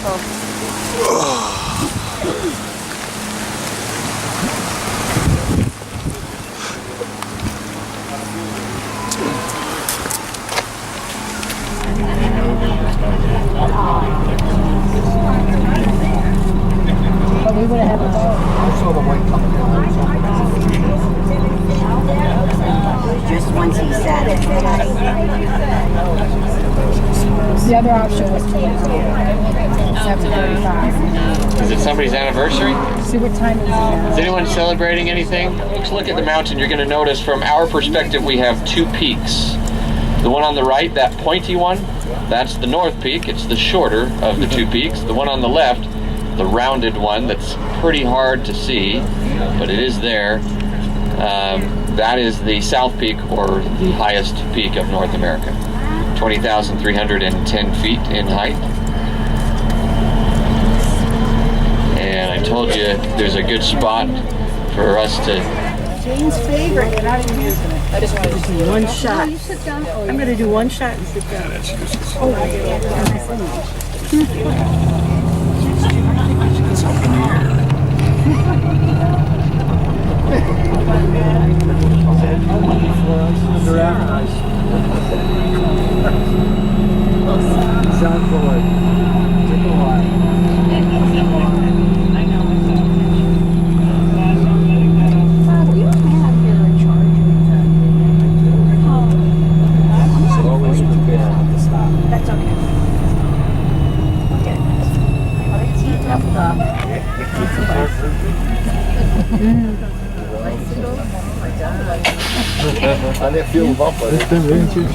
But we would have had a boat. Just once he said it, then The other option was 7:35. Is it somebody's anniversary? See what time is it now? Is anyone celebrating anything? Let's look at the mountain. You're going to notice from our perspective we have two peaks. The one on the right, that pointy one, that's the North Peak. It's the shorter of the two peaks. The one on the left, the rounded one that's pretty hard to see, but it is there. That is the South Peak, or the highest peak of North America. 20,310 feet in height. And I told you there's a good spot for us to... Jane's favorite, and I just want to do one shot. I'm going to do one shot and sit down. Oh, I didn't feel the bump, but it's been vintage.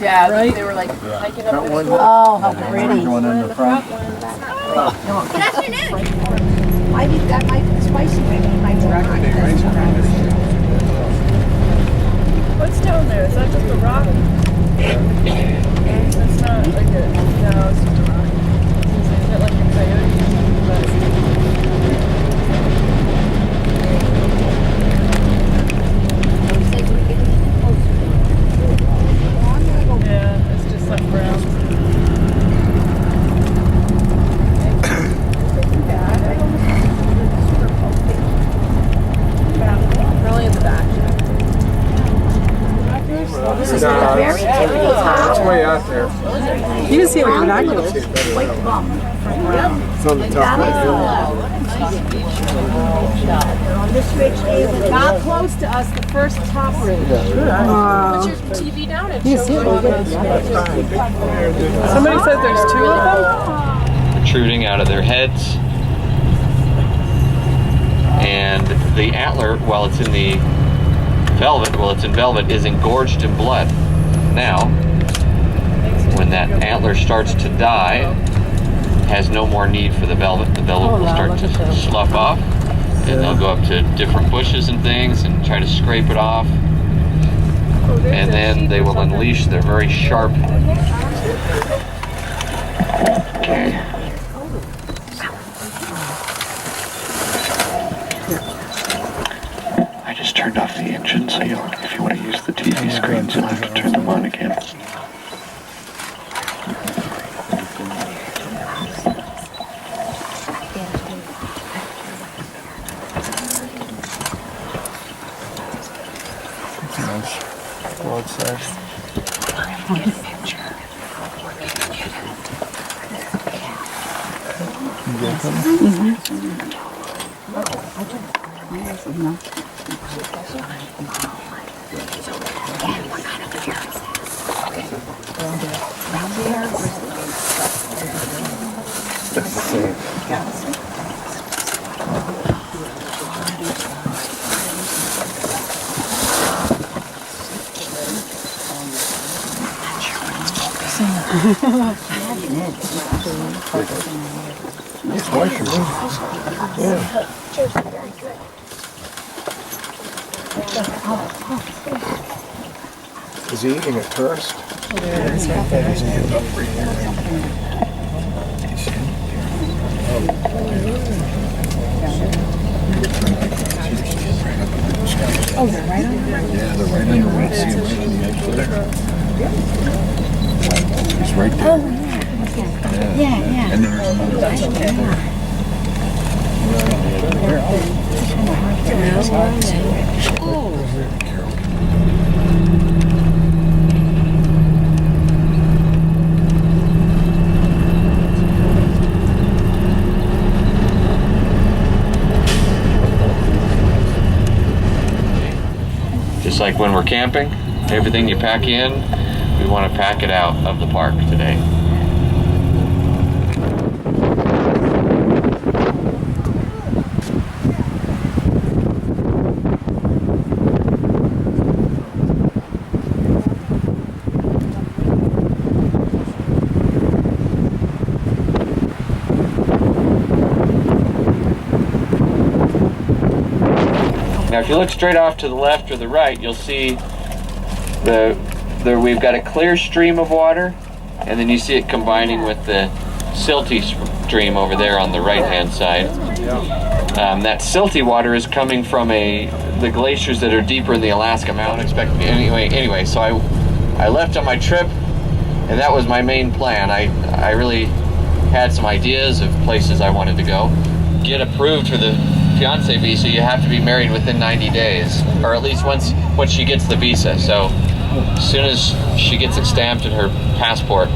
Yeah, right? They were like hiking up. Oh, how pretty. Going in the front. good afternoon. Why do you got my spicy drink in my drink? What's down there? Is that just a rock? It's not like a, no, it's just a rock. Is it like a coyote? Yeah, it's just like brown. Really in the back. This is like a very tippity top. It's way out there. You can see it with binoculars. White bump. It's on the top right On this ridge, David. Not close to us, the first top ridge. Put your TV down and You show see it right there. Somebody said there's two of them? protruding out of their heads. And the antler, while it's in the velvet, is engorged in blood. Now, when that antler starts to die, has no more need for the velvet will start to slough off, and they'll go up to different bushes and things and try to scrape it off, and then they will unleash their very sharp... Okay. I just turned off the engine, so if you want to use the TV screens, you'll have to turn them on again. nice. Broadside. Get a picture. You get them? That's the same. It's moisture. Yeah. Is he eating a tourist? Oh, they're right on the right. Yeah, they're right on the right. See them right on the edge there. It's right there. Yeah. And there's another. Just like when we're camping, everything you pack in, we want to pack it out of the park today. Now, if you look straight off to the left or the right, you'll see we've got a clear stream of water, and then you see it combining with the silty stream over there on the right-hand side. That silty water is coming from the glaciers that are deeper in the Alaska Mountain. Anyway, so I left on my trip, and that was my main plan. I really had some ideas of places I wanted to go. Get approved for the fiance visa, you have to be married within 90 days, or at least once she gets the visa. So as soon as she gets it stamped in her passport,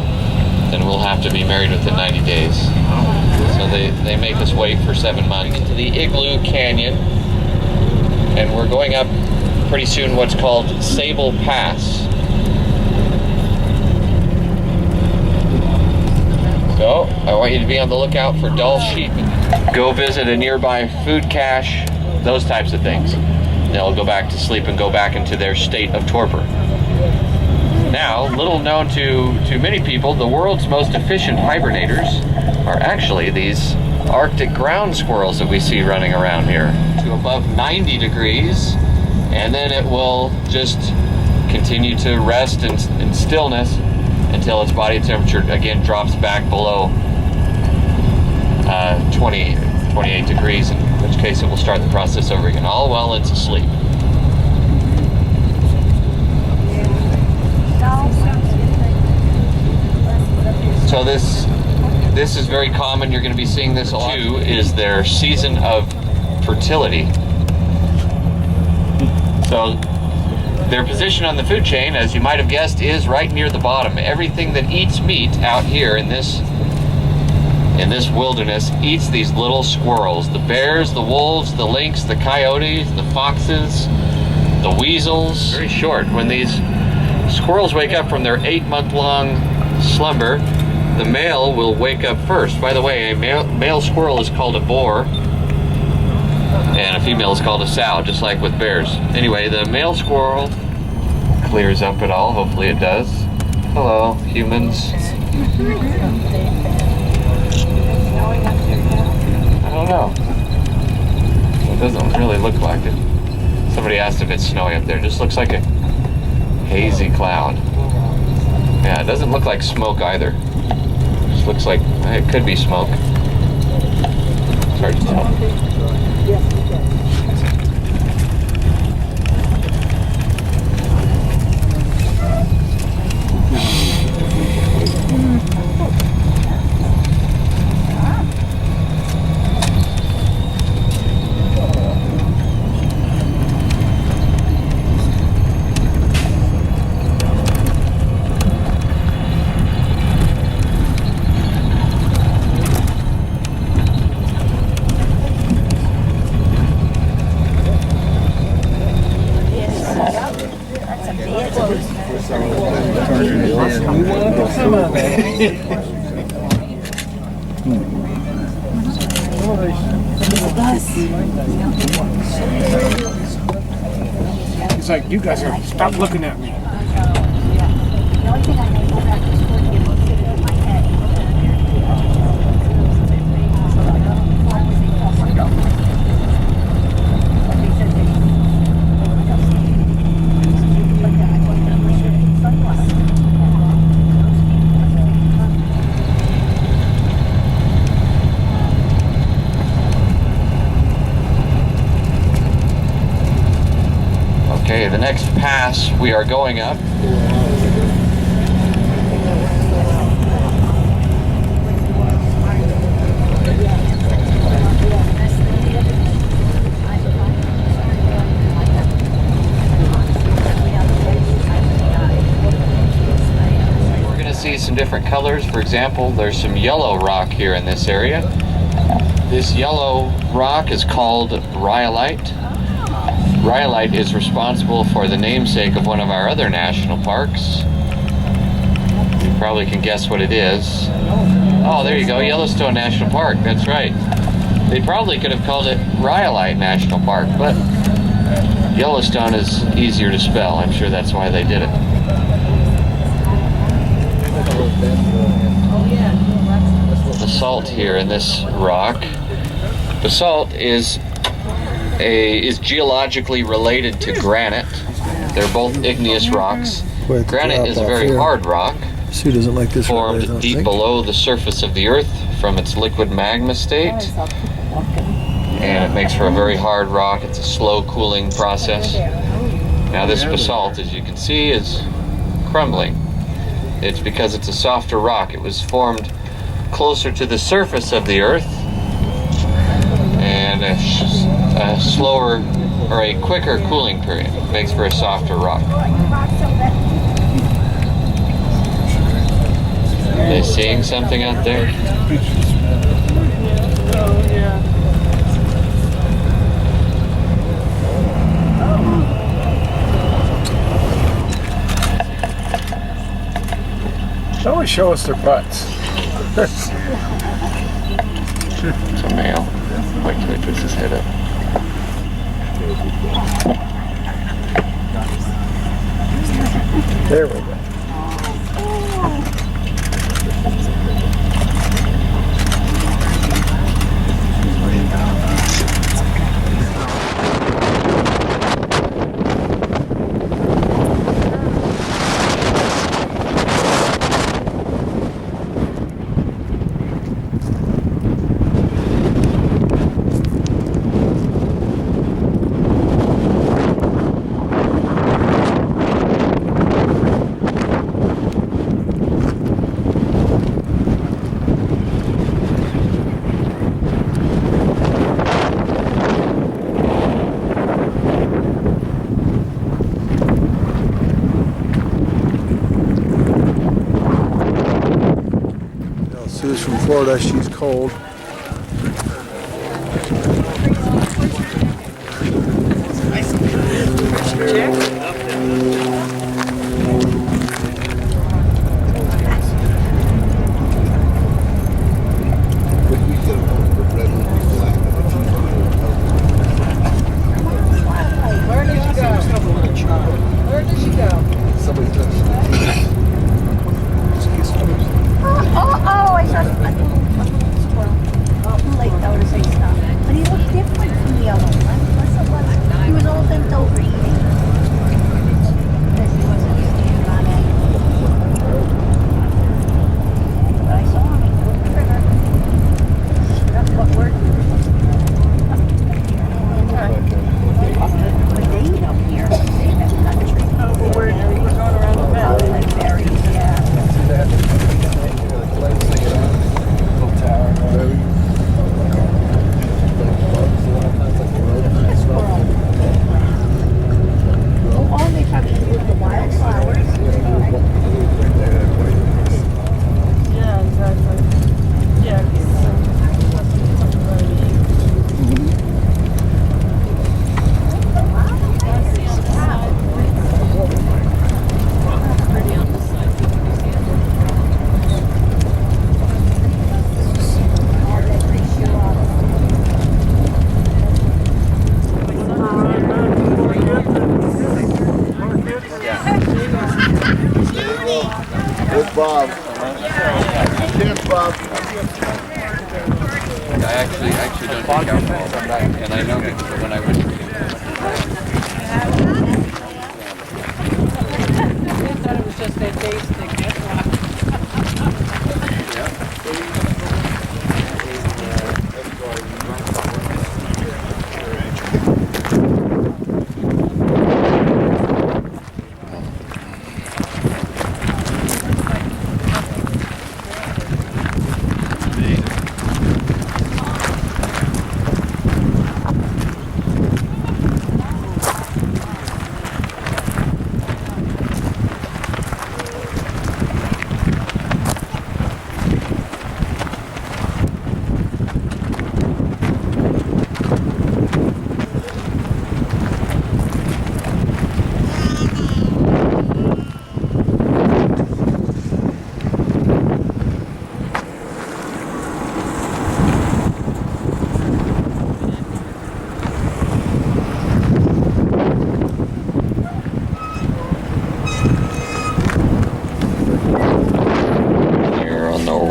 then we'll have to be married within 90 days. So they make us wait for 7 months. To the Igloo Canyon, and we're going up pretty soon what's called Sable Pass. So I want you to be on the lookout for Dall sheep. Go visit a nearby food cache, those types of things. They'll go back to sleep and go back into their state of torpor. Now, little known to many people, the world's most efficient hibernators are actually these Arctic ground squirrels that we see running around here. To above 90 degrees, and then it will just continue to rest in stillness until its body temperature again drops back below 28 degrees, in which case it will start the process over again, all while it's asleep. So this is very common. You're going to be seeing this a lot. Too, is their season of fertility. So their position on the food chain, as you might have guessed, is right near the bottom. Everything that eats meat out here in this wilderness eats these little squirrels. The bears, the wolves, the lynx, the coyotes, the foxes, the weasels. Very short. When these squirrels wake up from their 8-month-long slumber, the male will wake up first. By the way, a male squirrel is called a boar, and a female is called a sow, just like with bears. Anyway, the male squirrel clears up it all. Hopefully it does. Hello, humans. I don't know. It doesn't really look like it. Somebody asked if it's snowy up there. It just looks like a hazy cloud. Yeah, it doesn't look like smoke either. It just looks like it could be smoke. It's hard to tell. It's like, you guys are, stop looking at me. Okay, the next pass we are going up see some different colors. For example, there's some yellow rock here in this area. This yellow rock is called rhyolite. Rhyolite is responsible for the namesake of one of our other national parks. You probably can guess what it is. Oh, there you go, Yellowstone National Park, that's right. They probably could have called it Rhyolite National Park, but Yellowstone is easier to spell. I'm sure that's why they did it. Basalt here in this rock. Basalt is geologically related to granite. They're both igneous rocks. Granite is a very hard rock, Sue doesn't like this formed deep below the surface of the earth from its liquid magma state, and it makes for a very hard rock. It's a slow cooling process. Now this basalt, as you can see, is crumbling. It's because it's a softer rock. It was formed closer to the surface of the earth, and a slower or a quicker cooling period makes for a softer rock. Are they seeing something out there? They always show us their butts. It's a male. Wait till he puts his head up. There we go. Sue's from Florida, she's cold. Bob. Cheers, Bob. I actually don't drink alcohol, and I know that when I went to I thought it was just that tasting. That's why.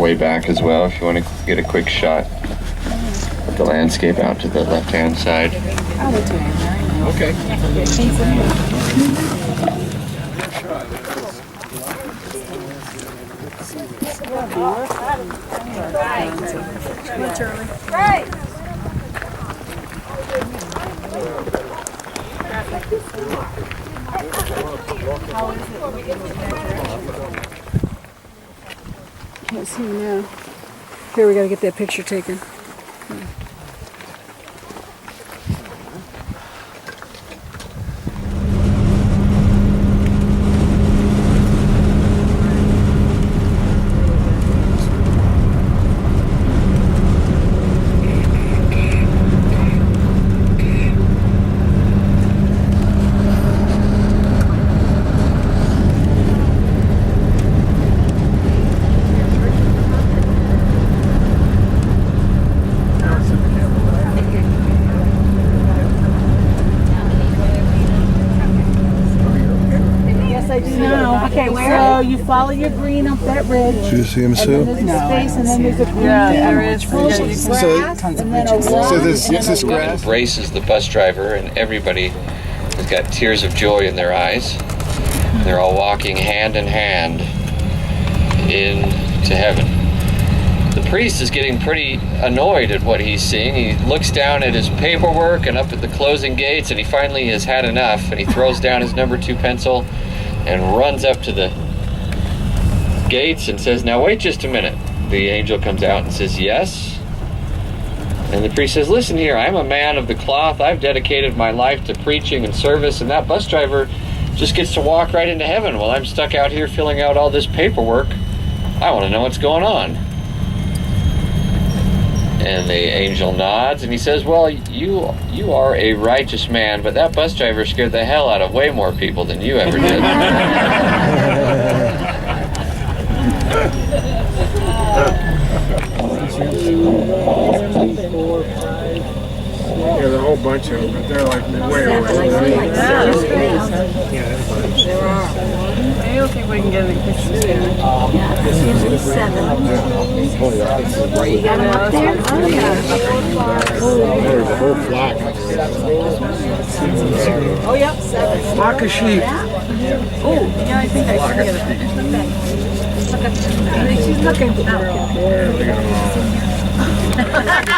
way back as well if you want to get a quick shot of the landscape out to the left-hand side. Okay. Can't see him now. Here, we gotta get that picture taken. Okay, so you follow your green up that ridge. Do you see him, Sue? There's a space, and then there's a green. Yeah, there is. Grass, and then a wall. So this grass. Embraces the bus driver, and everybody has got tears of joy in their eyes. They're all walking hand in hand into heaven. The priest is getting pretty annoyed at what he's seeing. He looks down at his paperwork and up at the closing gates, and he finally has had enough, and he throws down his number 2 pencil and runs up to the gates and says, "Now wait just a minute." The angel comes out and says, "Yes." And the priest says, "Listen here, I'm a man of the cloth. I've dedicated my life to preaching and service, and that bus driver just gets to walk right into heaven while I'm stuck out here filling out all this paperwork. I want to know what's going on." And the angel nods and he says, "Well, you are a righteous man, but that bus driver scared the hell out of way more people than you ever did." Yeah, there's a whole bunch of them, but they're like way away. I don't think we can get any pictures here. Oh, there's a whole flock. Oh, yep, 7. Flock of sheep. Yeah, I think I can get it. She's looking. Yeah, they got them all.